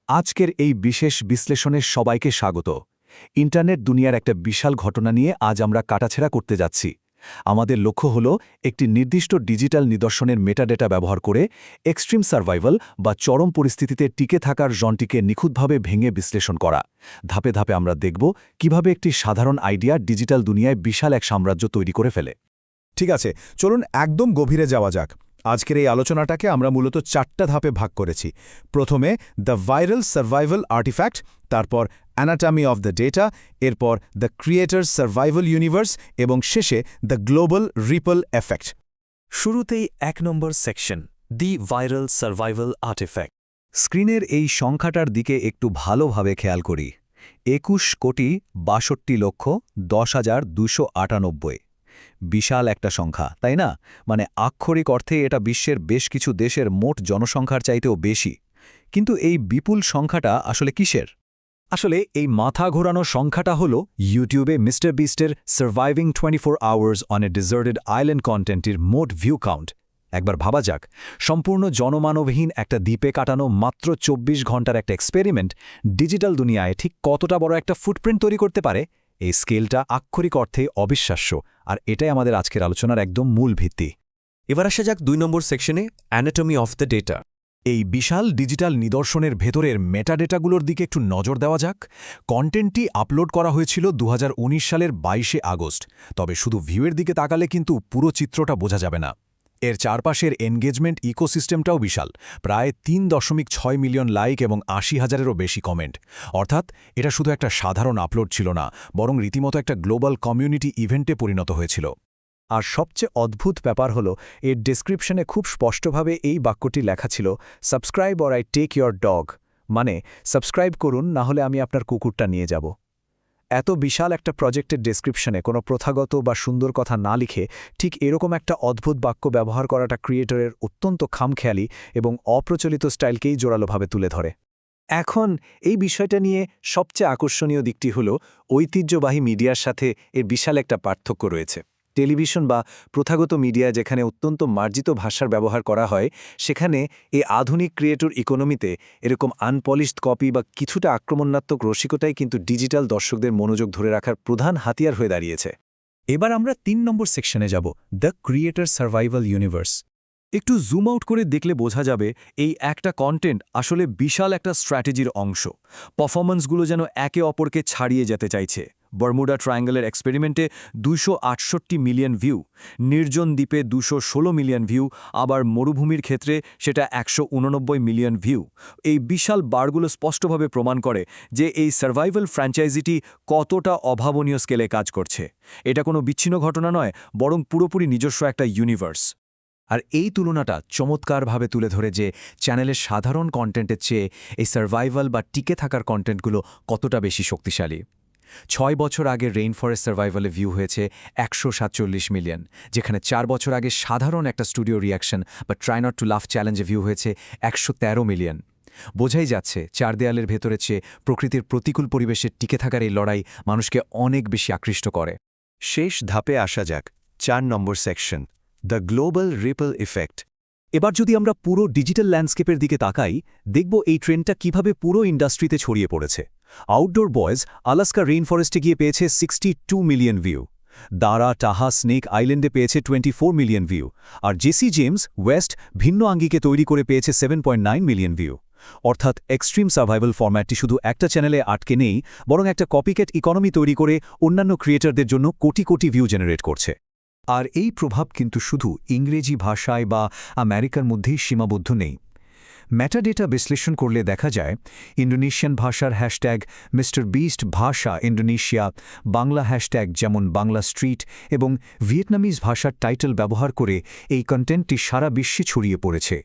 আজকের এই বিশেষ বিশ্লেষণে সবাইকে স্বাগত। ইন্টারনেট দুনিয়ার একটা বিশাল ঘটনা নিয়ে আজ আমরা কাটাছেড়া করতে যাচ্ছি। আমাদের লক্ষ্য হল একটি নির্দিষ্ট ডিজিটাল নিদর্শনের মেটাডেটা ব্যবহার করে এক্সট্রিম সার্ভাইভাল বা চরম পরিস্থিতিতে টিকে থাকার জনটিকে নিখুঁতভাবে ভেঙে বিশ্লেষণ করা। ধাপে ধাপে আমরা দেখব কিভাবে একটি সাধারণ আইডিয়া ডিজিটাল দুনিয়ায় বিশাল এক সাম্রাজ্য তৈরি করে ফেলে। ঠিক আছে, চলুন একদম গভীরে যাওয়া যাক। আজকের এই আলোচনাটাকে আমরা মূলত 4টা ধাপে ভাগ করেছি। প্রথমে দ্য ভাইরাল সার্ভাইভাল আর্টিফ্যাক্ট, তারপর অ্যানাটমি অফ দ্য ডেটা, এরপর দ্য ক্রিয়েটার্স সার্ভাইভাল ইউনিভার্স এবং শেষে দ্য গ্লোবাল রিপল এফেক্ট। শুরুতেই 1 নম্বর সেকশন, দি ভাইরাল সার্ভাইভাল আর্টিফ্যাক্ট। স্ক্রিনের এই সংখ্যাটার দিকে একটু ভালোভাবে খেয়াল করি। 21,62,10,298। বিশাল একটা সংখ্যা, তাই না? মানে আক্ষরিক অর্থে এটা বিশ্বের বেশ কিছু দেশের মোট জনসংখ্যার চাইতেও বেশি। কিন্তু এই বিপুল সংখ্যাটা আসলে কিসের? আসলে এই মাথা ঘোরানো সংখ্যাটা হল ইউটিউবে মিস্টার বিস্টের surviving 24 hours on a deserted island কন্টেন্টের মোট ভিউ কাউন্ট। একবার ভাবা যাক, সম্পূর্ণ জনমানবহীন একটা দ্বীপে কাটানো মাত্র 24 ঘন্টার একটা এক্সপেরিমেন্ট ডিজিটাল দুনিয়ায় ঠিক কতটা বড় একটা ফুটপ্রিন্ট তৈরি করতে পারে। এই স্কেলটা আক্ষরিক অর্থে অবিশ্বাস্য, আর এটাই আমাদের আজকের আলোচনার একদম মূল ভিত্তি। এবার আসা যাক 2 নম্বর সেকশনে, অ্যানাটমি অফ দ্য ডেটা। এই বিশাল ডিজিটাল নিদর্শনের ভেতরের মেটাডেটাগুলোর দিকে একটু নজর দেওয়া যাক। কন্টেন্টটি আপলোড করা হয়েছিল 2019 সালের 22শে আগস্ট, তবে শুধু ভিউয়ের দিকে তাকালে কিন্তু পুরো চিত্রটা বোঝা যাবে না। এর চারপাশের এনগেজমেন্ট ইকোসিস্টেমটাও বিশাল, প্রায় 3.6 মিলিয়ন লাইক এবং 80,000-এরও বেশি কমেন্ট। অর্থাৎ এটা শুধু একটা সাধারণ আপলোড ছিল না, বরং রীতিমতো একটা গ্লোবাল কমিউনিটি ইভেন্টে পরিণত হয়েছিল। আর সবচেয়ে অদ্ভুত ব্যাপার হলো, এর ডেসক্রিপশনে খুব স্পষ্টভাবে এই বাক্যটি লেখা ছিল, subscribe or I take your dog, মানে সাবস্ক্রাইব করুন, না হলে আমি আপনার কুকুরটা নিয়ে যাব। এত বিশাল একটা প্রজেক্টের ডেসক্রিপশনে কোনো প্রথাগত বা সুন্দর কথা না লিখে ঠিক এরকম একটা অদ্ভুত বাক্য ব্যবহার করাটা ক্রিয়েটরের অত্যন্ত খামখেয়ালি এবং অপ্রচলিত স্টাইলকেই জোরালোভাবে তুলে ধরে। এখন এই বিষয়টা নিয়ে সবচেয়ে আকর্ষণীয় দিকটি হল, ঐতিহ্যবাহী মিডিয়ার সাথে এর বিশাল একটা পার্থক্য রয়েছে। টেলিভিশন বা প্রথাগত মিডিয়া যেখানে অত্যন্ত মার্জিত ভাষার ব্যবহার করা হয়, সেখানে এই আধুনিক ক্রিয়েটর ইকোনমিতে এরকম আনপলিশড কপি বা কিছুটা আক্রমণাত্মক রসিকতাই কিন্তু ডিজিটাল দর্শকদের মনোযোগ ধরে রাখার প্রধান হাতিয়ার হয়ে দাঁড়িয়েছে। এবার আমরা 3 নম্বর সেকশনে যাব, দ্য ক্রিয়েটর সার্ভাইভাল ইউনিভার্স। একটু জুম আউট করে দেখলে বোঝা যাবে এই একটা কন্টেন্ট আসলে বিশাল একটা স্ট্র্যাটেজির অংশ। পারফরম্যান্সগুলো যেন একে অপরকে ছাড়িয়ে যেতে চাইছে। বারমুডা ট্রায়াঙ্গলের এক্সপেরিমেন্টে 268 মিলিয়ন ভিউ, নির্জন দ্বীপে 216 মিলিয়ন ভিউ, আবার মরুভূমির ক্ষেত্রে সেটা 189 মিলিয়ন ভিউ। এই বিশাল বারগুলো স্পষ্টভাবে প্রমাণ করে যে এই সার্ভাইভাল ফ্র্যাঞ্চাইজিটি কতটা অভাবনীয় স্কেলে কাজ করছে। এটা কোনো বিচ্ছিন্ন ঘটনা নয়, বরং পুরোপুরি নিজস্ব একটা ইউনিভার্স। আর এই তুলনাটা চমৎকারভাবে তুলে ধরে যে চ্যানেলের সাধারণ কন্টেন্টের চেয়ে এই সার্ভাইভাল বা টিকে থাকার কন্টেন্টগুলো কতটা বেশি শক্তিশালী। 6 বছর আগে রেইন ফরেস্ট সার্ভাইভালে ভিউ হয়েছে 147 মিলিয়ন, যেখানে 4 বছর আগে সাধারণ একটা স্টুডিও রিয়াকশন বা ট্রাই নট টু লাফ চ্যালেঞ্জে ভিউ হয়েছে 113 মিলিয়ন। বোঝাই যাচ্ছে, 4 দেয়ালের ভেতরে চেয়ে প্রকৃতির প্রতিকূল পরিবেশে টিকে থাকার এই লড়াই মানুষকে অনেক বেশি আকৃষ্ট করে। শেষ ধাপে আসা যাক, 4 number section, the global ripple effect. এবার যদি আমরা পুরো ডিজিটাল ল্যান্ডস্কেপের দিকে তাকাই, দেখব এই ট্রেন্ডটা কিভাবে পুরো ইন্ডাস্ট্রিতে ছড়িয়ে পড়েছে। আউটডোর বয়েজ আলাস্কা রেইনফরেস্টে গিয়ে পেয়েছে 62 মিলিয়ন ভিউ, দারা টাহা স্নেক আইল্যান্ডে পেয়েছে 24 মিলিয়ন ভিউ, আর জেসি জেমস ওয়েস্ট ভিন্ন আঙ্গিকে তৈরি করে পেয়েছে 7.9 মিলিয়ন ভিউ। অর্থাৎ এক্সট্রিম সার্ভাইভাল ফরম্যাটটি শুধু একটা চ্যানেলে আটকে নেই, বরং একটা কপিক্যাট ইকোনমি তৈরি করে অন্যান্য ক্রিয়েটরদের জন্য কোটি কোটি ভিউ জেনারেট করছে। আর এই প্রভাব কিন্তু শুধু ইংরেজি ভাষায় বা আমেরিকার মধ্যেই সীমাবদ্ধ নেই। মেটাডেটা বিশ্লেষণ করলে দেখা যায়, ইন্দোনেশিয়ান ভাষার হ্যাশট্যাগ মিস্টার বিস্ট ভাষা ইন্দোনেশিয়া, বাংলা হ্যাশট্যাগ যেমন বাংলা স্ট্রিট এবং ভিয়েতনামিজ ভাষার টাইটেল ব্যবহার করে এই কন্টেন্টটি সারা বিশ্বে ছড়িয়ে পড়েছে।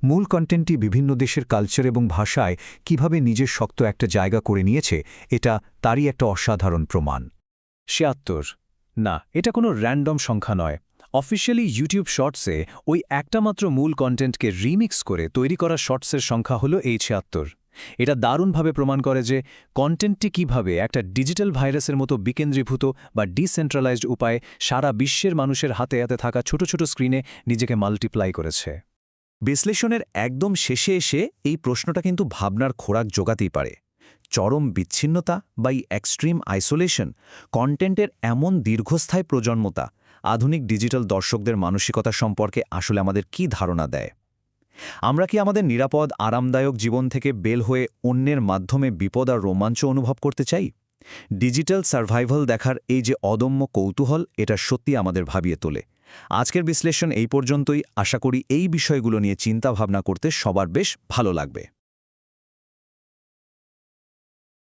মূল কন্টেন্টটি বিভিন্ন দেশের কালচার এবং ভাষায় কিভাবে নিজের শক্ত একটা জায়গা করে নিয়েছে, এটা তারই একটা অসাধারণ প্রমাণ। 76 না, এটা কোনো র্যান্ডম সংখ্যা নয়। অফিশিয়ালি ইউটিউব শর্টসে ওই একটা মাত্র মূল কন্টেন্টকে রিমিক্স করে তৈরি করা শর্টসের সংখ্যা হলো এই 76। এটা দারুণভাবে প্রমাণ করে যে কন্টেন্টটি কিভাবে একটা ডিজিটাল ভাইরাসের মতো বিকেন্দ্রীভূত বা ডিসেন্ট্রালাইজড উপায়ে সারা বিশ্বের মানুষের হাতে হাতে থাকা ছোট ছোট স্ক্রিনে নিজেকে মাল্টিপ্লাই করেছে। বিশ্লেষণের একদম শেষে এসে এই প্রশ্নটা কিন্তু ভাবনার খোরাক জোগাতেই পারে। চরম বিচ্ছিন্নতা বা এই এক্সট্রিম আইসোলেশন, কন্টেন্টের এমন দীর্ঘস্থায়ী প্রজন্মতা আধুনিক ডিজিটাল দর্শকদের মানসিকতা সম্পর্কে আসলে আমাদের কি ধারণা দেয়? আমরা কি আমাদের নিরাপদ আরামদায়ক জীবন থেকে বেল হয়ে অন্যের মাধ্যমে বিপদ আর রোমাঞ্চ অনুভব করতে চাই? ডিজিটাল সার্ভাইভাল দেখার এই যে অদম্য কৌতূহল, এটা সত্যি আমাদের ভাবিয়ে তোলে। আজকের বিশ্লেষণ এই পর্যন্তই। আশা করি এই বিষয়গুলো নিয়ে চিন্তা ভাবনা করতে সবার বেশ ভালো লাগবে।